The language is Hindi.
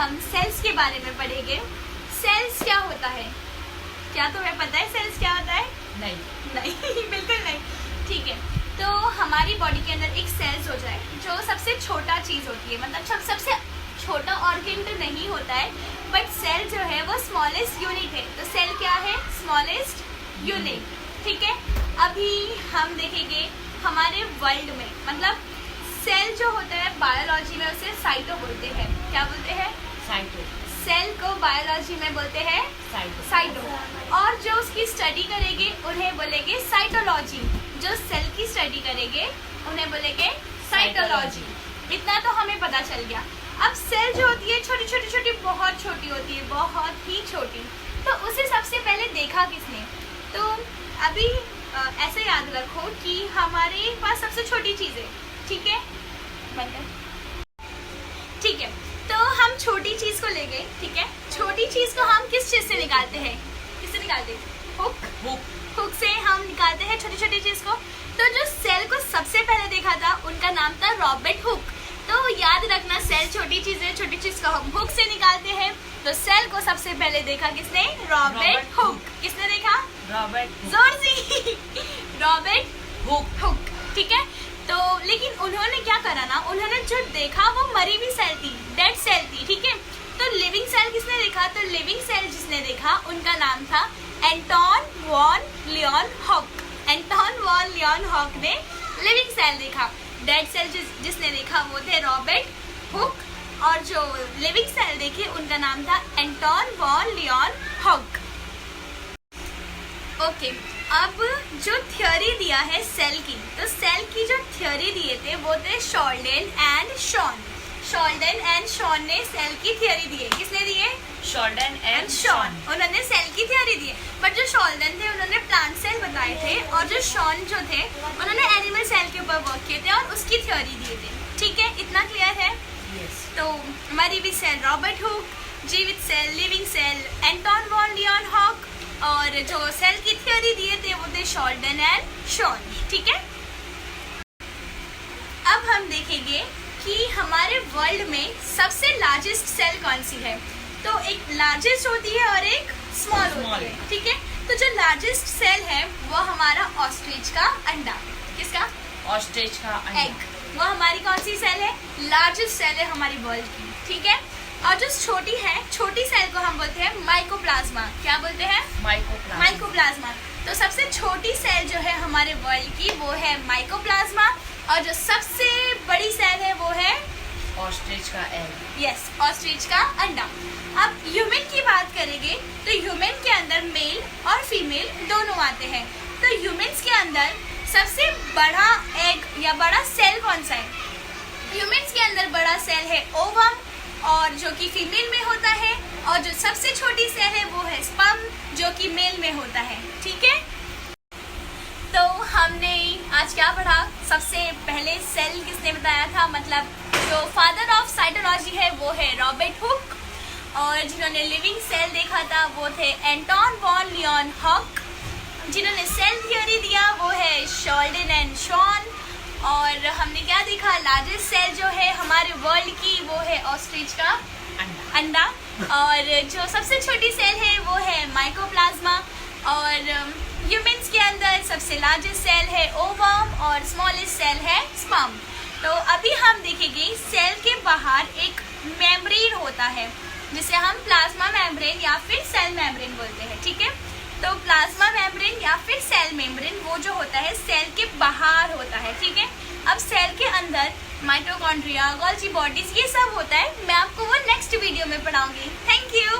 हम सेल्स के बारे में पढ़ेंगे। सेल्स क्या होता है? क्या तुम्हें पता है सेल्स क्या होता है? नहीं बिल्कुल नहीं। ठीक है, तो हमारी बॉडी के अंदर एक सेल्स हो जाए जो सबसे छोटा चीज़ होती है, मतलब सबसे छोटा ऑर्गन तो नहीं होता है, बट सेल जो है वो स्मॉलेस्ट यूनिट है। तो सेल क्या है? Smallest unit. ठीक है, अभी हम देखेंगे हमारे वर्ल्ड में, मतलब सेल जो होता है बायोलॉजी में उसे साइटो बोलते हैं। क्या बोलते हैं? साइटो। सेल को बायोलॉजी में बोलते हैं साइटो। और जो उसकी स्टडी करेंगे उन्हें बोलेंगे साइटोलॉजी। जो सेल की स्टडी करेंगे उन्हें बोलेंगे साइटोलॉजी। इतना तो हमें पता चल गया। अब सेल जो होती है छोटी छोटी छोटी बहुत छोटी होती है, बहुत ही छोटी। तो उसे सबसे पहले देखा किसने? तो अभी ऐसे याद रखो कि हमारे पास सबसे छोटी चीज़ है, ठीक है, ठीक है। तो हम छोटी चीज़ को ले गए, ठीक है। छोटी चीज़ को हम किस चीज़ से निकालते हैं? किससे निकालते हैं? हुक से हम निकालते हैं छोटी छोटी चीज़ को। तो जो सेल को सबसे पहले देखा था उनका नाम था रॉबर्ट हुक। तो याद रखना, सेल छोटी चीज़ है, छोटी चीज़ को हम हुक से निकालते हैं। तो सेल को सबसे पहले देखा किसने? Robert Hooke. किसने देखा? जोर से रॉबर्ट हुक। ठीक है, तो लेकिन उन्होंने क्या करा ना, उन्होंने जो देखा वो मरी हुई सेल थी, डेड सेल थी, ठीक है। तो लिविंग सेल किसने देखा? तो लिविंग सेल जिसने देखा उनका नाम था Anton von Leeuwenhoek. Anton von Leeuwenhoek ने लिविंग सेल देखा। डेड सेल जिसने देखा वो थे रॉबर्ट हुक, और जो लिविंग सेल देखे उनका नाम था Anton von Leeuwenhoek. Okay, अब जो थ्योरी दिया है सेल की, तो सेल की जो थ्योरी दिए थे वो थे शॉल्डेन एंड शॉन। शॉल्डेन एंड शॉन ने सेल की थ्योरी दी है। किसने दी है? शॉल्डेन एंड शॉन। उन्होंने सेल की थ्योरी दी है। बट जो शॉल्डेन थे उन्होंने प्लांट सेल बताए थे, और जो शॉन जो थे उन्होंने एनिमल सेल के ऊपर वर्क किए थे और उसकी थ्योरी दिए थे। ठीक है, इतना क्लियर है? तो मरी हुई सेल रॉबर्ट हुक, जीवित cell living cell Anton von Leeuwenhoek, और जो सेल की थ्योरी दिए थे वो थे शॉल्डेन एंड शॉन। ठीक है, अब हम देखेंगे कि हमारे वर्ल्ड में सबसे लार्जेस्ट सेल कौन सी है। तो एक लार्जेस्ट होती है और एक स्मॉल होती है, ठीक है। तो जो लार्जेस्ट सेल है वो हमारा ऑस्ट्रिच का अंडा। किसका? ऑस्ट्रिच का एग। वो हमारी कौन सी सेल है? लार्जेस्ट सेल है हमारी वर्ल्ड की, ठीक है। और जो छोटी है, छोटी सेल को हम बोलते हैं माइकोप्लाज्मा। क्या बोलते हैं? माइकोप्लाज्मा। तो सबसे छोटी सेल जो है हमारे वर्ल्ड की वो है माइकोप्लाज्मा, और जो सबसे बड़ी सेल है वो है ऑस्ट्रिच का एग। यस, ऑस्ट्रिच का अंडा। अब ह्यूमन की बात करेंगे तो ह्यूमन के अंदर मेल और फीमेल दोनों आते हैं। तो ह्यूमन्स के अंदर सबसे बड़ा एग या बड़ा सेल कौन सा है? ह्यूमन्स के अंदर बड़ा सेल है ओवम, और जो कि फीमेल में होता है, और जो सबसे छोटी सेल है वो है स्पर्म, जो कि मेल में होता है। ठीक है, तो हमने आज क्या पढ़ा? सबसे पहले सेल किसने बताया था, मतलब जो फादर ऑफ साइटोलॉजी है वो है रॉबर्ट हुक, और जिन्होंने लिविंग सेल देखा था वो थे एंटोन वॉन लियोन हॉक। जिन्होंने सेल थ्योरी दिया वो है शॉल्डेन एंड शॉन, और हमने क्या देखा? लार्जेस्ट सेल जो है हमारे वर्ल्ड की वो है ऑस्ट्रिच का अंडा, और जो सबसे छोटी सेल है वो है माइकोप्लाज्मा, और ह्यूमन्स के अंदर सबसे लार्जेस्ट सेल है ओवम, और स्मॉलेस्ट सेल है स्पर्म। तो अभी हम देखेंगे सेल के बाहर एक मेम्ब्रेन होता है जिसे हम प्लाज्मा मेम्ब्रेन या फिर सेल मेम्ब्रेन बोलते हैं, ठीक है। तो प्लाज्मा मेम्ब्रेन या फिर सेल मेम्ब्रेन वो जो होता है सेल के बाहर होता है, ठीक है। अब सेल के अंदर माइटोकॉन्ड्रिया, गोल्जी बॉडीज ये सब होता है। मैं आपको वो नेक्स्ट वीडियो में पढ़ाऊंगी। Thank you.